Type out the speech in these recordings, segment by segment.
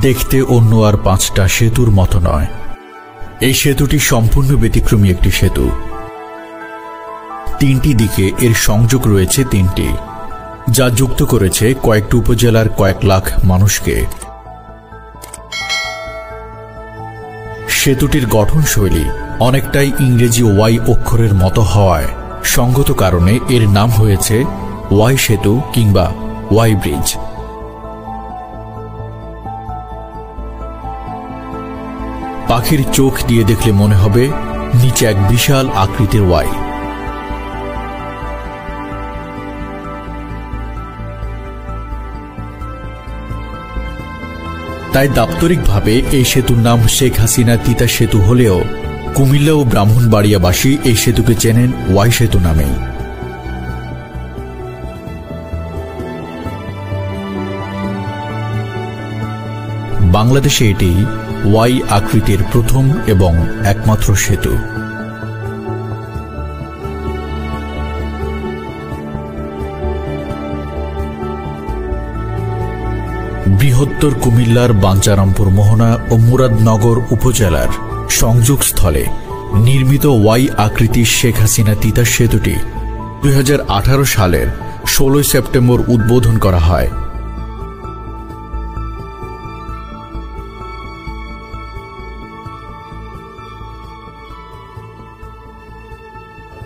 দেখতে অন্য আর 5টা সেতুর মতো নয়। এই সেতুটি সম্পূর্ণ ব্যতিক্রমী একটি সেতু। 3টি দিকে এর সংযোগ রয়েছে 3টি, যা যুক্ত করেছে কয়েকটি উপজেলার কয়েক লাখ মানুষকে। সেতুটির গঠনশৈলী অনেকটাই ইংরেজি ওয়াই অক্ষরের মতো হওয়ায় সঙ্গত কারণে এর নাম হয়েছে ওয়াই সেতু কিংবা ওয়াই ব্রিজ। পাখির চোখ দিয়ে দেখলে মনে হবে নিচে এক বিশাল আকৃতির ওয়াই। তাই দাপ্তরিকভাবে এই সেতুর নাম শেখ হাসিনা তিতা সেতু হলেও কুমিল্লা ও ব্রাহ্মণবাড়িয়াবাসী এই সেতুকে চেনেন ওয়াই সেতু নামেই। বাংলাদেশে এটি ওয়াই আকৃতির প্রথম এবং একমাত্র সেতু। বৃহত্তর কুমিল্লার বাঞ্চারামপুর মোহনা ও মুরাদনগর উপজেলার সংযোগস্থলে নির্মিত ওয়াই আকৃতির শেখ হাসিনা তিতাস সেতুটি 2018 সালের 16 সেপ্টেম্বর উদ্বোধন করা হয়।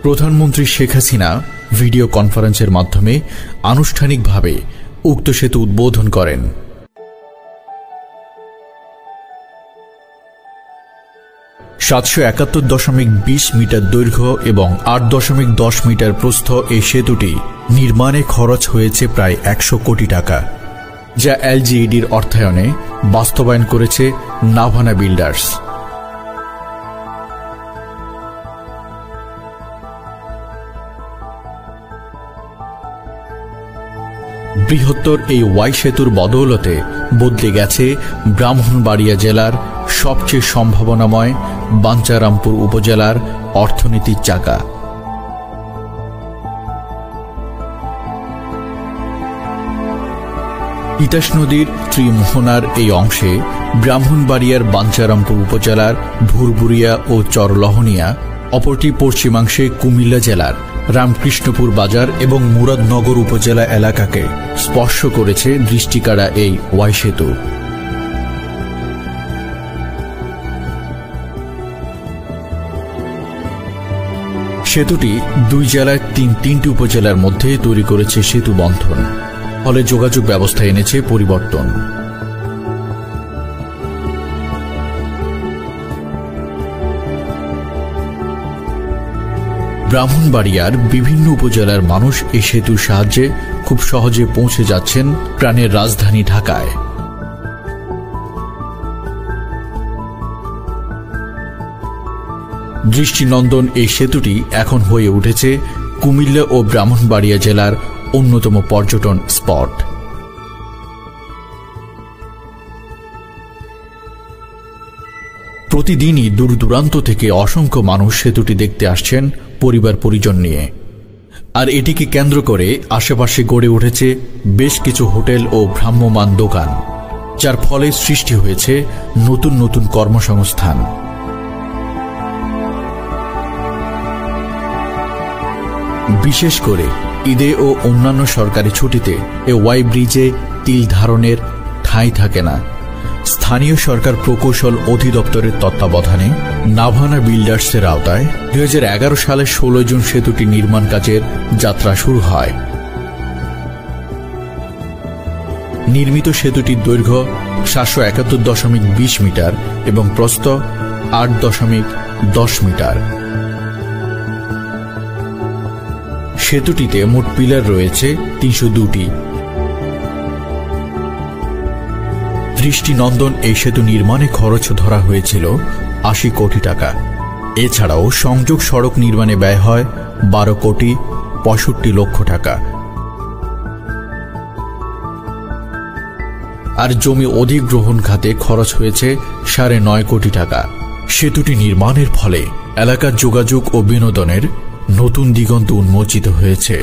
প্রধানমন্ত্রী শেখ হাসিনা ভিডিও কনফারেন্সের মাধ্যমে আনুষ্ঠানিকভাবে উক্ত সেতু উদ্বোধন করেন। $771.20 মিটার দৈর্ঘ্য এবং 8.10 মিটার প্রস্থ এই সেতুটি নির্মাণে খরচ হয়েছে প্রায় 100 কোটি টাকা, যা এলজিইডির অর্থায়নে বাস্তবায়ন করেছে নাভানা বিল্ডার্স। বৃহত্তর এই ওয়াই সেতুর বদৌলতে বদলে গেছে ব্রাহ্মণবাড়িয়া জেলার সবচেয়ে সম্ভাবনাময় বাঞ্চারামপুর উপজেলার অর্থনীতির চাকা। তিতাস নদীর ত্রিমোহনার এই অংশে ব্রাহ্মণবাড়িয়ার বাঞ্চারামপুর উপজেলার ভুরভুরিয়া ও চরলহনিয়া, অপরটি পশ্চিমাংশে কুমিল্লা জেলার রামকৃষ্ণপুর বাজার এবং মুরাদনগর উপজেলা এলাকাকে স্পর্শ করেছে দৃষ্টিকাড়া এই ওয়াই সেতু। সেতুটি 2 জেলায় 3টি উপজেলার মধ্যে তৈরি করেছে সেতু বন্ধন, ফলে যোগাযোগ ব্যবস্থায় এনেছে পরিবর্তন। ব্রাহ্মণবাড়িয়ার বিভিন্ন উপজেলার মানুষ এই সেতুর সাহায্যে খুব সহজে পৌঁছে যাচ্ছেন প্রাণের রাজধানী ঢাকায়। দৃষ্টিনন্দন এই সেতুটি এখন হয়ে উঠেছে কুমিল্লা ও ব্রাহ্মণবাড়িয়া জেলার অন্যতম পর্যটন স্পট। প্রতিদিনই দূর দূরান্ত থেকে অসংখ্য মানুষ সেতুটি দেখতে আসছেন পরিবার পরিজন নিয়ে। আর এটিকে কেন্দ্র করে আশেপাশে গড়ে উঠেছে বেশ কিছু হোটেল ও ভ্রাম্যমাণ দোকান, যার ফলে সৃষ্টি হয়েছে নতুন নতুন কর্মসংস্থান। বিশেষ করে ঈদে ও অন্যান্য সরকারি ছুটিতে এ ওয়াই ব্রিজে তিল ধারণের ঠাঁই থাকে না। স্থানীয় সরকার প্রকৌশল অধিদপ্তরের তত্ত্বাবধানে নাভানা বিল্ডার্সের আওতায় 2011 সালের 16 জুন সেতুটি নির্মাণ কাজের যাত্রা শুরু হয়। নির্মিত সেতুটির দৈর্ঘ্য 771.20 মিটার এবং প্রস্থ 8.10 মিটার। সেতুটিতে মোট পিলার রয়েছে 302টি। দৃষ্টিনন্দন এই সেতু নির্মাণে খরচ ধরা হয়েছিল 80 কোটি টাকা। এছাড়াও সংযোগ সড়ক নির্মাণে ব্যয় হয় 12 কোটি 65 লক্ষ টাকা। আর জমি অধিগ্রহণ খাতে খরচ হয়েছে 9.5 কোটি টাকা। সেতুটি নির্মাণের ফলে এলাকার যোগাযোগ ও বিনোদনের নতুন দিগন্ত উন্মোচিত হয়েছে।